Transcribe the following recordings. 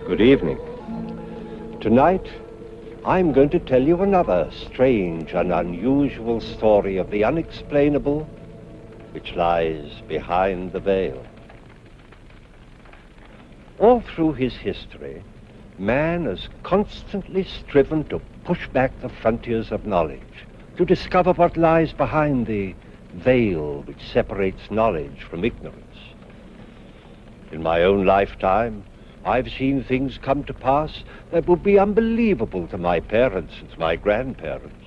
Good evening. Tonight, I'm going to tell you another strange and unusual story of the unexplainable which lies behind the veil. All through his history, man has constantly striven to push back the frontiers of knowledge, to discover what lies behind the veil which separates knowledge from ignorance. In my own lifetime, I've seen things come to pass that would be unbelievable to my parents and to my grandparents.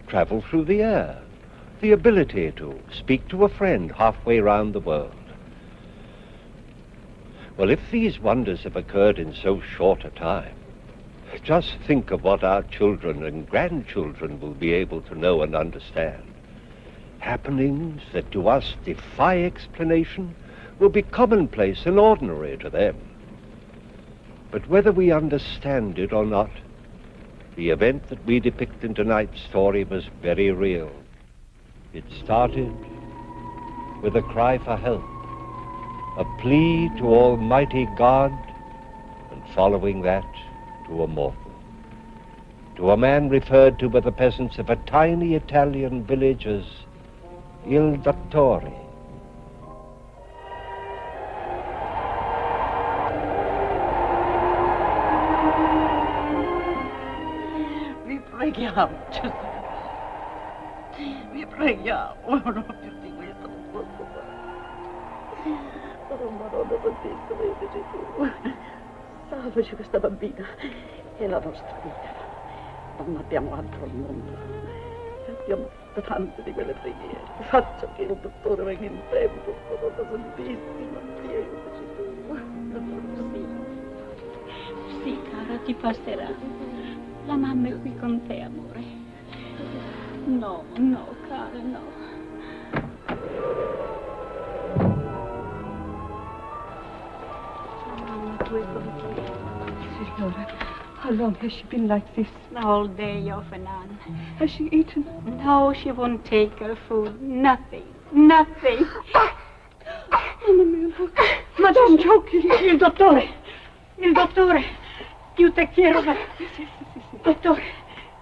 Travel through the air, the ability to speak to a friend halfway around the world. Well, if these wonders have occurred in so short a time, just think of what our children and grandchildren will be able to know and understand. Happenings that to us defy explanation will be commonplace and ordinary to them. But whether we understand it or not, the event that we depict in tonight's story was very real. It started with a cry for help, a plea to Almighty God, and following that, to a mortal. To a man referred to by the peasants of a tiny Italian village as Il Dottore. Vi preghiamo, Giuseppe. Vi preghiamo, non più di questo non posso fare. Oh, Madonna Santissima, io Gesù. Salvaci questa bambina e la nostra vita. Non abbiamo altro al mondo. Abbiamo tante di quelle preghiere. Faccia che il dottore venga in tempo, Madonna Santissima. Dio Gesù. Sì. Sì, cara, ti passerà. La mamma è qui con te, amore. No, no, cara, no. Mamma, tu è con te. Signora, how long has she been like this? All day off and on. Has she eaten? No, she won't take her food. Nothing. Nothing. Mamma mia, ma don't joking. Il dottore. Il dottore. Io te quiero ver. Sì. Dottore.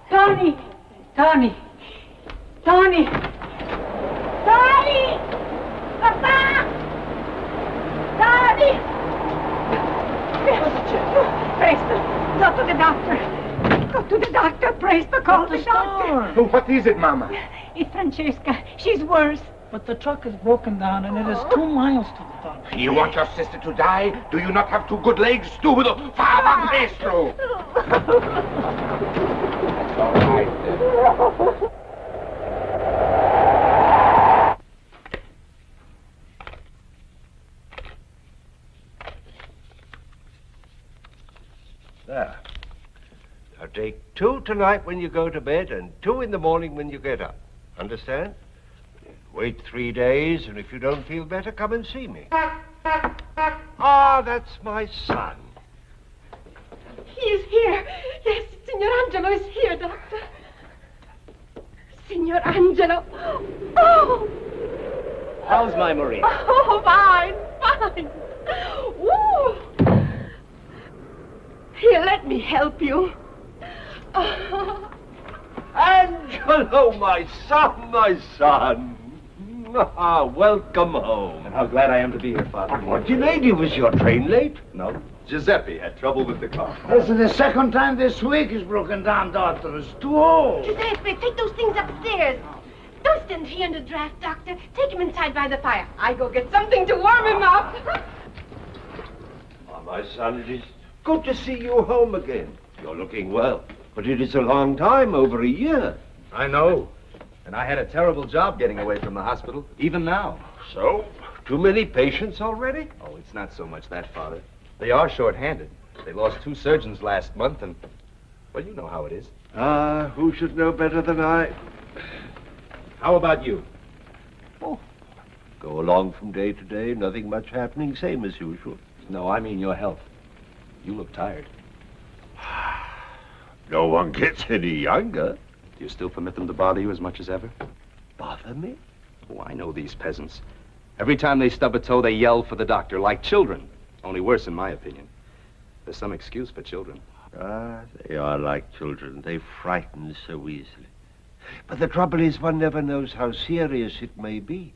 Tony. Tony. Tony. Tony. Papà. Tony. Presto. Go to the doctor. Go to the doctor. Presto. Call the doctor. Oh, what is it, Mama? It's Francesca. She's worse. But the truck is broken down and it is 2 miles to the doctor. You want your sister to die? Do you not have 2 good legs? Stupido! Fava presto! That's all right. There. Now take 2 tonight when you go to bed and 2 in the morning when you get up. Understand? Wait 3 days, and if you don't feel better, come and see me. Ah, that's my son. He is here. Yes, Signor Angelo is here, Doctor. Signor Angelo. Oh! How's my Marie? Oh, fine. Ooh. Here, let me help you. Oh. Angelo, my son. Ah, welcome home. And how glad I am to be here, Father. What do you lady? Was your train late? No, Giuseppe had trouble with the car. This is the second time this week he's broken down, Doctor. It's too old. Giuseppe, take those things upstairs. Don't stand here in the draft, Doctor. Take him inside by the fire. I go get something to warm him up. Ah, my son, it is good to see you home again. You're looking well, but it is a long time, over a year. I know. And I had a terrible job getting away from the hospital, even now. So, too many patients already? Oh, it's not so much that, Father. They are short-handed. They lost 2 surgeons last month, and, well, you know how it is. Ah, who should know better than I? How about you? Oh, go along from day to day, nothing much happening, same as usual. No, I mean your health. You look tired. No one gets any younger. Do you still permit them to bother you as much as ever? Bother me? Oh, I know these peasants. Every time they stub a toe, they yell for the doctor, like children. Only worse, in my opinion. There's some excuse for children. Ah, they are like children. They frighten so easily. But the trouble is, one never knows how serious it may be.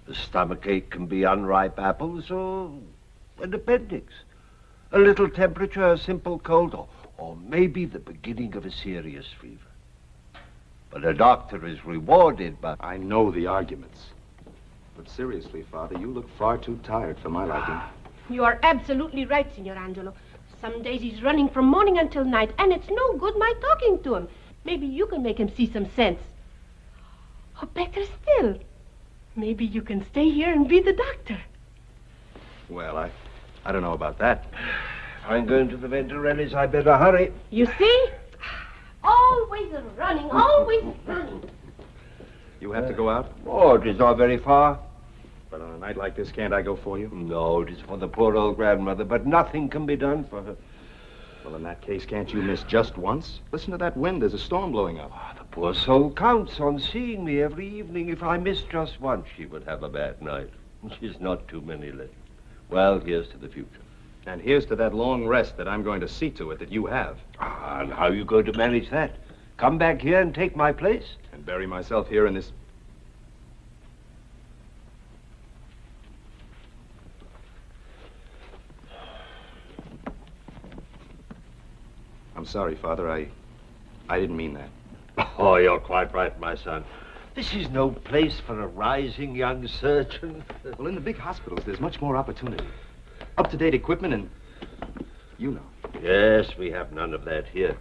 A stomachache can be unripe apples or an appendix. A little temperature, a simple cold, or maybe the beginning of a serious fever. But a doctor is rewarded by... I know the arguments. But seriously, Father, you look far too tired for my liking. You are absolutely right, Signor Angelo. Some days he's running from morning until night, and it's no good my talking to him. Maybe you can make him see some sense. Or better still, maybe you can stay here and be the doctor. Well, I don't know about that. If I'm going to the Venturellis, I better hurry. You see? Always running, always running. You have to go out? Oh, it is not very far. But on a night like this, can't I go for you? No, it is for the poor old grandmother, but nothing can be done for her. Well, in that case, can't you miss just once? Listen to that wind. There's a storm blowing up. The poor soul counts on seeing me every evening. If I miss just once, she would have a bad night. She's not too many left. Well, here's to the future. And here's to that long rest that I'm going to see to it that you have. Ah, and how are you going to manage that? Come back here and take my place? And bury myself here in this... I'm sorry, Father. I didn't mean that. Oh, you're quite right, my son. This is no place for a rising young surgeon. Well, in the big hospitals, there's much more opportunity. Up-to-date equipment and... you know. Yes, we have none of that here.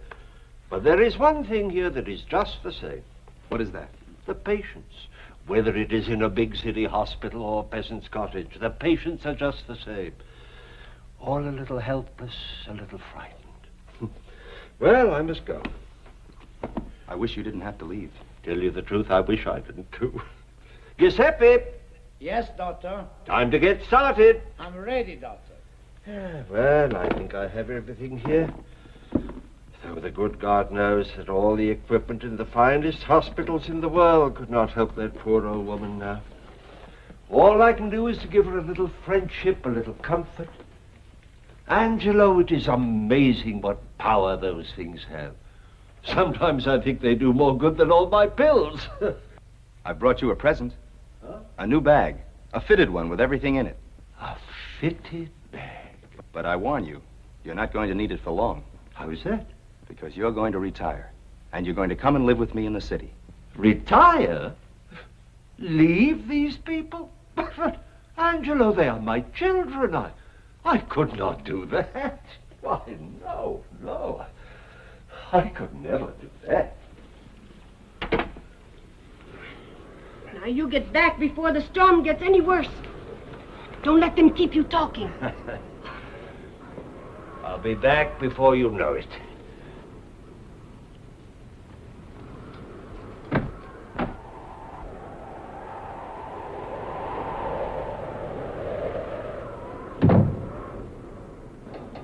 But there is one thing here that is just the same. What is that? The patients. Whether it is in a big city hospital or a peasant's cottage, the patients are just the same. All a little helpless, a little frightened. Well, I must go. I wish you didn't have to leave. Tell you the truth, I wish I didn't too. Giuseppe, Yes, Doctor. time to get started. I'm ready, Doctor. Well, I think I have everything here. Though the good God knows that all the equipment in the finest hospitals in the world could not help that poor old woman now. All I can do is to give her a little friendship, a little comfort. Angelo, it is amazing what power those things have. Sometimes I think they do more good than all my pills. I brought you a present. Huh? A new bag. A fitted one with everything in it. A fitted bag. But I warn you, you're not going to need it for long. How is that? Because you're going to retire. And you're going to come and live with me in the city. Retire? Leave these people? But, Angelo, they are my children. I could not do that. Why, no. I could never do that. Now you get back before the storm gets any worse. Don't let them keep you talking. I'll be back before you know it.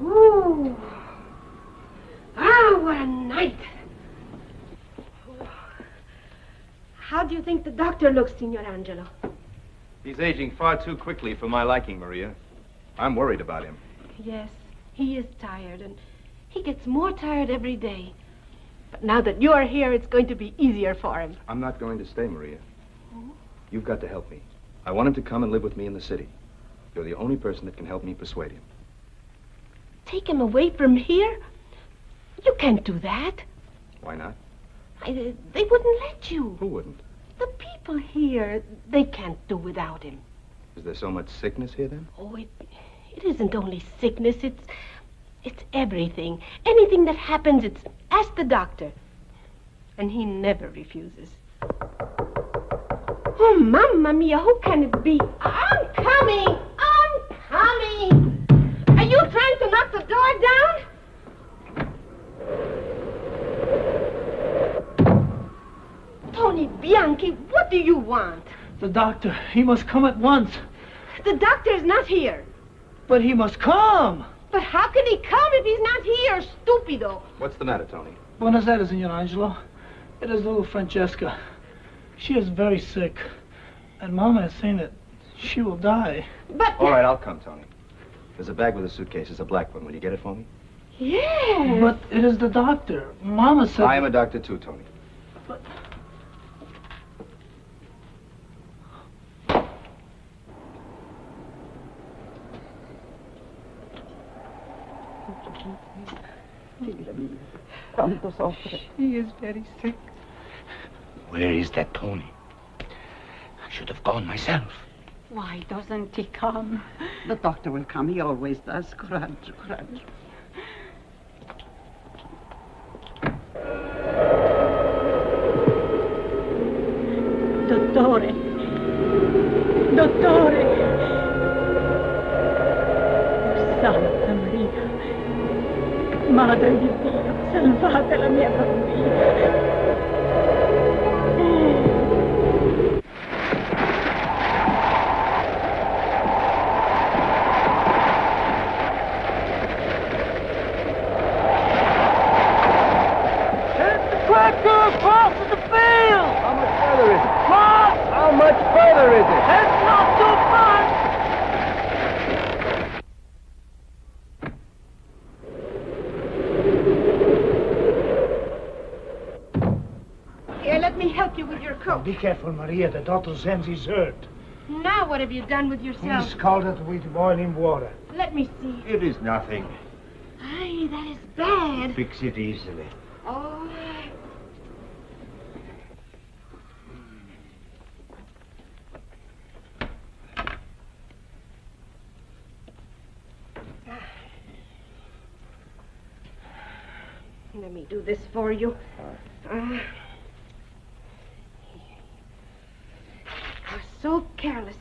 Ooh. Ah, what a night. How do you think the doctor looks, Signor Angelo? He's aging far too quickly for my liking, Maria. I'm worried about him. Yes, he is tired, and he gets more tired every day. But now that you're here, it's going to be easier for him. I'm not going to stay, Maria. You've got to help me. I want him to come and live with me in the city. You're the only person that can help me persuade him. Take him away from here? You can't do that. Why not? They wouldn't let you. Who wouldn't? The people here, they can't do without him. Is there so much sickness here, then? Oh, it isn't only sickness, it's everything. Anything that happens, it's ask the doctor. And he never refuses. Oh, Mamma Mia, who can it be? I'm coming! I'm coming! Are you trying to knock the door down? Tony Bianchi, what do you want? The doctor, he must come at once. The doctor is not here. But he must come. But how can he come if he's not here, stupido? What's the matter, Tony? Buenos Aires, Signor Angelo. It is little Francesca. She is very sick. And Mama has seen that She will die. But... All right, I'll come, Tony. There's a bag with a suitcase. It's a black one. Will you get it for me? Yes. But it is the doctor. Mama said... I am a doctor, too, Tony. But... Quanto soffre. He is very sick. Where is that Tony? I should have gone myself. Why doesn't he come? The doctor will come. He always does. Coraggio, coraggio. Dottore! Dottore! Oh, Santa Maria! Madre di Dio, salvate la mia bambina! Here, let me help you with your coat. Be careful, Maria. The doctor says he's hurt. Now what have you done with yourself? He's scalded with boiling water. Let me see. It is nothing. Aye, that is bad. Fix it easily. Oh. Let me do this for you. You're so careless.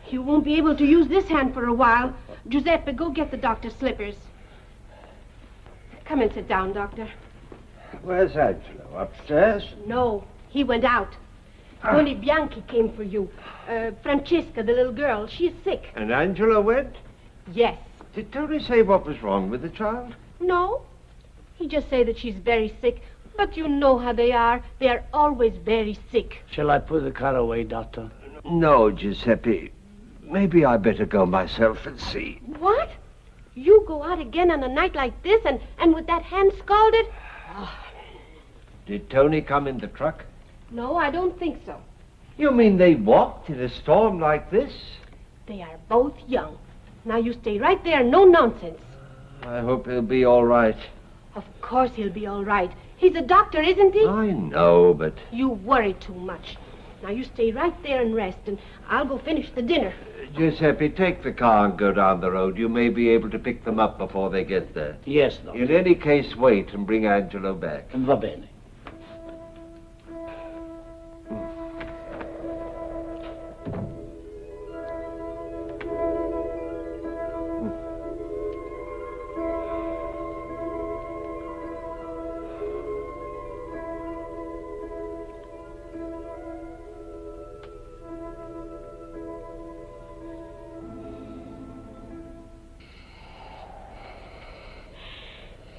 You won't be able to use this hand for a while. Giuseppe, go get the doctor's slippers. Come and sit down, Doctor. Where's Angelo? Upstairs? No, he went out. Only Bianchi came for you. Francesca, the little girl, she's sick. And Angelo went? Yes. Did Tony say what was wrong with the child? No. He just say that she's very sick. But you know how they are. They are always very sick. Shall I put the car away, Doctor? No, Giuseppe. Maybe I better go myself and see. What? You go out again on a night like this and with that hand scalded? Did Tony come in the truck? No, I don't think so. You mean they walked in a storm like this? They are both young. Now you stay right there, no nonsense. I hope he'll be all right. Of course he'll be all right. He's a doctor, isn't he? I know, but... You worry too much. Now you stay right there and rest, and I'll go finish the dinner. Giuseppe, take the car and go down the road. You may be able to pick them up before they get there. Yes, Doctor. In any case, wait and bring Angelo back. Va bene.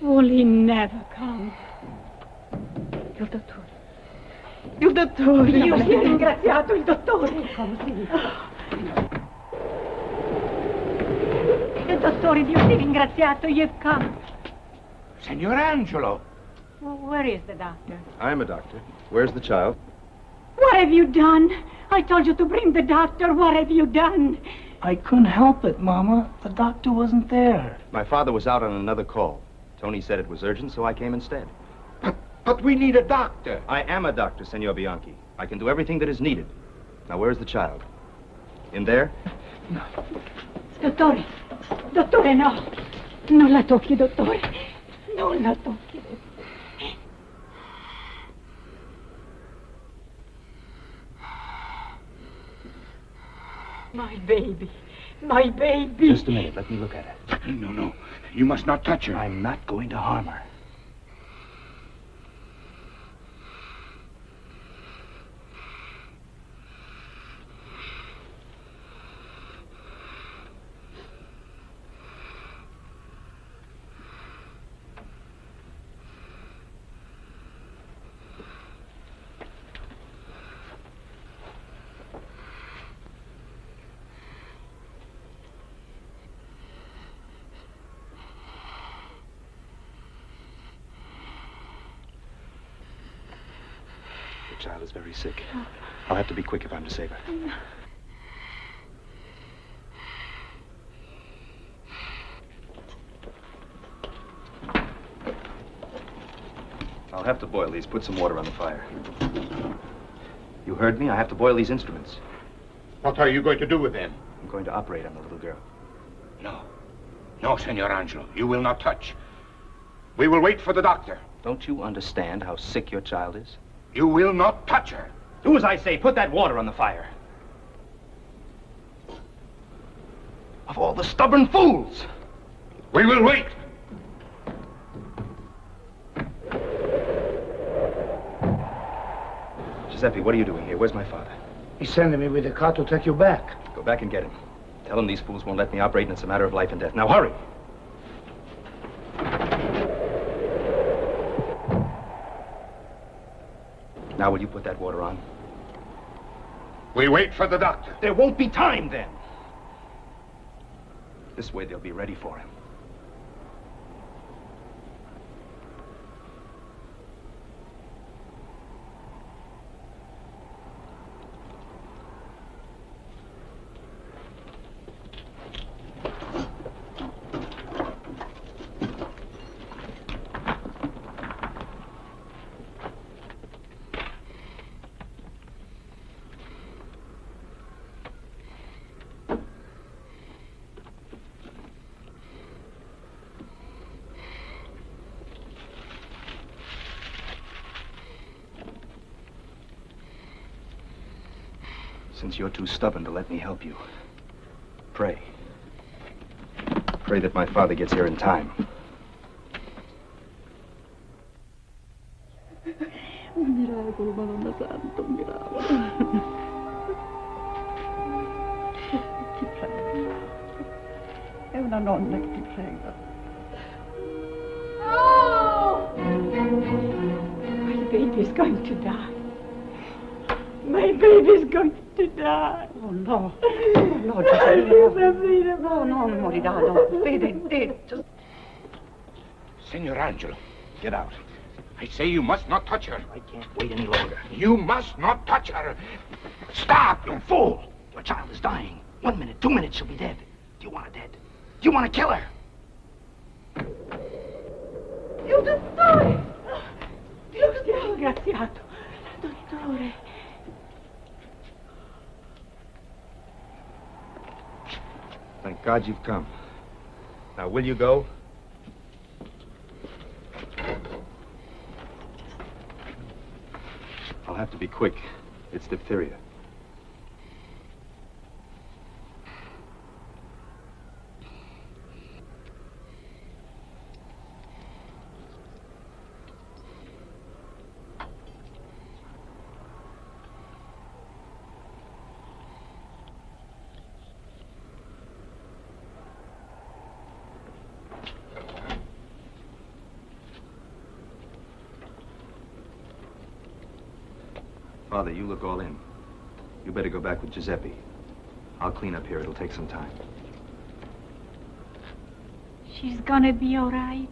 Will he never come? Il dottore. Il dottore. Dio sia ringraziato, il dottore. Il dottore, Dio sia ringraziato, you've come. Signor Angelo. Where is the doctor? I'm a doctor. Where's the child? What have you done? I told you to bring the doctor. What have you done? I couldn't help it, Mama. The doctor wasn't there. My father was out on another call. Tony said it was urgent, so I came instead. But we need a doctor. I am a doctor, Senor Bianchi. I can do everything that is needed. Now, where's the child? In there? Dottore, dottore, no. Non la tocchi, dottore. Non la tocchi. My baby. My baby. Just a minute. Let me look at her. No. You must not touch her. I'm not going to harm her. child is very sick. I'll have to be quick if I'm to save her. I'll have to boil these. Put some water on the fire. You heard me? I have to boil these instruments. What are you going to do with them? I'm going to operate on the little girl. No. No, Senor Angelo. You will not touch. We will wait for the doctor. Don't you understand how sick your child is? You will not touch her. Do as I say. Put that water on the fire. Of all the stubborn fools! We will wait. Giuseppe, what are you doing here? Where's my father? He's sending me with a car to take you back. Go back and get him. Tell him these fools won't let me operate and it's a matter of life and death. Now hurry! Now will you put that water on? We wait for the doctor. There won't be time then. This way they'll be ready for him. Since you're too stubborn to let me help you, pray. Pray that my father gets here in time. Un miracolo, Madonna Santa, un miracolo. Ti prego. È una nonna che ti prega. My baby's going to die. My baby's going to die. Oh no, no, Giuseppe. No, no, morirà, no. Vedi, just... Senor Angelo, Get out. I say you must not touch her. I can't wait any longer. You must not touch her. Stop, you fool. Your child is dying. 1 minute, 2 minutes, she'll be dead. Do you want her dead? Do you want to kill her? Dio dottore! Dio Ti ha ringraziato, dottore. Thank God you've come. Now, will you go? I'll have to be quick. It's diphtheria. Father, you look all in. You better go back with Giuseppe. I'll clean up here. It'll take some time. She's gonna be all right.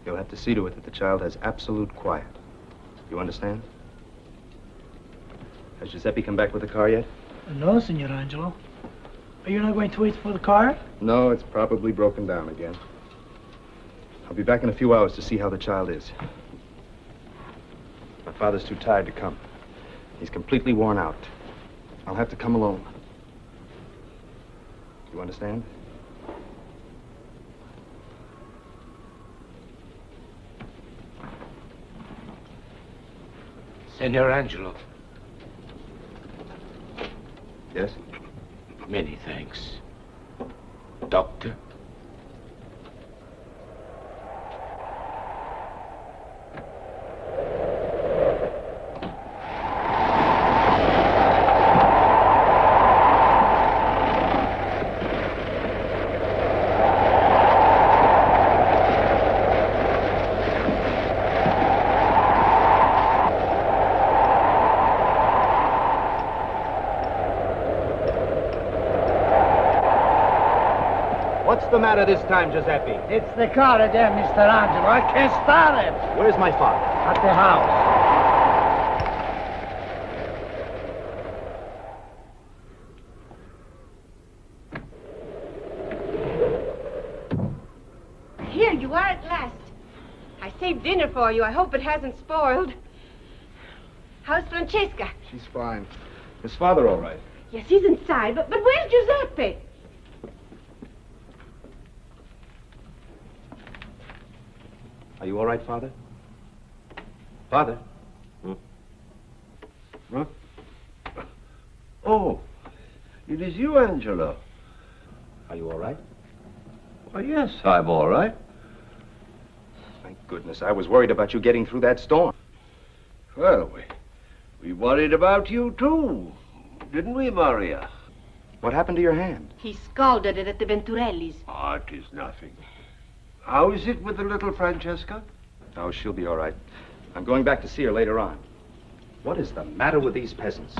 You'll have to see to it that the child has absolute quiet. You understand? Has Giuseppe come back with the car yet? No, Signor Angelo. Are you not going to wait for the car? No, it's probably broken down again. I'll be back in a few hours to see how the child is. My father's too tired to come. He's completely worn out. I'll have to come alone. You understand? Senor Angelo, Yes? many thanks. Doctor? What's the matter this time, Giuseppe? It's the car again, Mr. Angelo. I can't start it. Where's my father? At the house. Here you are at last. I saved dinner for you. I hope it hasn't spoiled. How's Francesca? She's fine. Is father all right? Yes, he's inside, but where's Giuseppe? Are you all right, Father? Father? Huh? Oh, it is you, Angelo. Are you all right? Why, yes, I'm all right. Thank goodness. I was worried about you getting through that storm. Well, we worried about you, too. Didn't we, Maria? What happened to your hand? He scalded it at the Venturellis. Oh, it is nothing. How is it with the little Francesca? Oh, she'll be all right. I'm going back to see her later on. What is the matter with these peasants?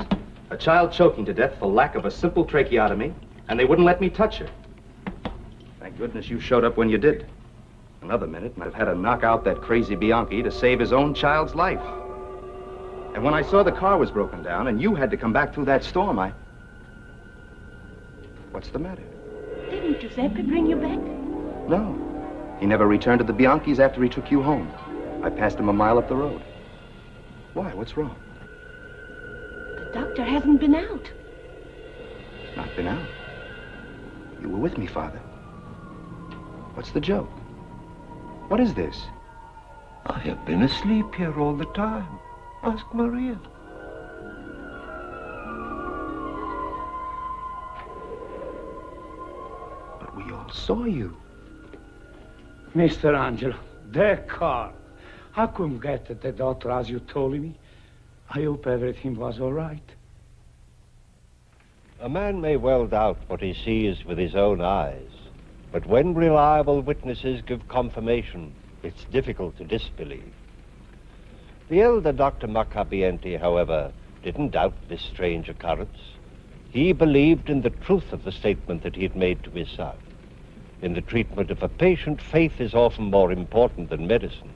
A child choking to death for lack of a simple tracheotomy, and they wouldn't let me touch her. Thank goodness you showed up when you did. Another minute, and I'd have had to knock out that crazy Bianchi to save his own child's life. And when I saw the car was broken down and you had to come back through that storm, What's the matter? Didn't Giuseppe bring you back? No. He never returned to the Bianchis after he took you home. I passed him a mile up the road. Why? What's wrong? The doctor hasn't been out. Not been out. You were with me, Father. What's the joke? What is this? I have been asleep here all the time. Ask Maria. But we all saw you. Mr. Angelo, the car. I couldn't get at the doctor as you told me. I hope everything was all right. A man may well doubt what he sees with his own eyes, but when reliable witnesses give confirmation, it's difficult to disbelieve. The elder Dr. Maccabienti, however, didn't doubt this strange occurrence. He believed in the truth of the statement that he had made to his son. In the treatment of a patient, faith is often more important than medicine.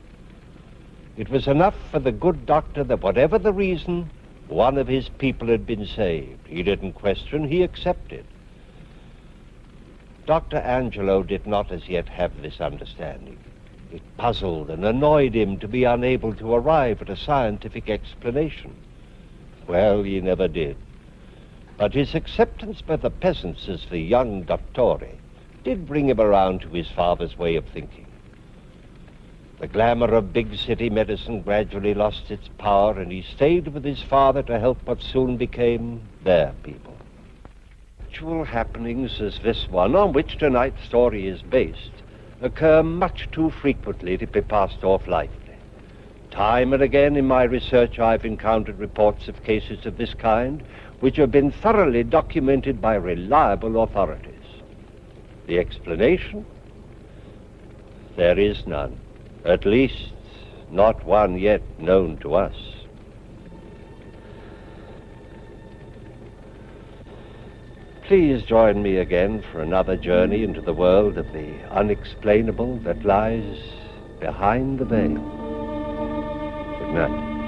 It was enough for the good doctor that whatever the reason, one of his people had been saved. He didn't question, he accepted. Dr. Angelo did not as yet have this understanding. It puzzled and annoyed him to be unable to arrive at a scientific explanation. Well, he never did. But his acceptance by the peasants as the young dottore did bring him around to his father's way of thinking. The glamour of big city medicine gradually lost its power, and he stayed with his father to help what soon became their people. Actual happenings as this one, on which tonight's story is based, occur much too frequently to be passed off lightly. Time and again in my research I've encountered reports of cases of this kind which have been thoroughly documented by reliable authorities. The explanation? There is none. At least, not one yet known to us. Please join me again for another journey into the world of the unexplainable that lies behind the veil. Good night.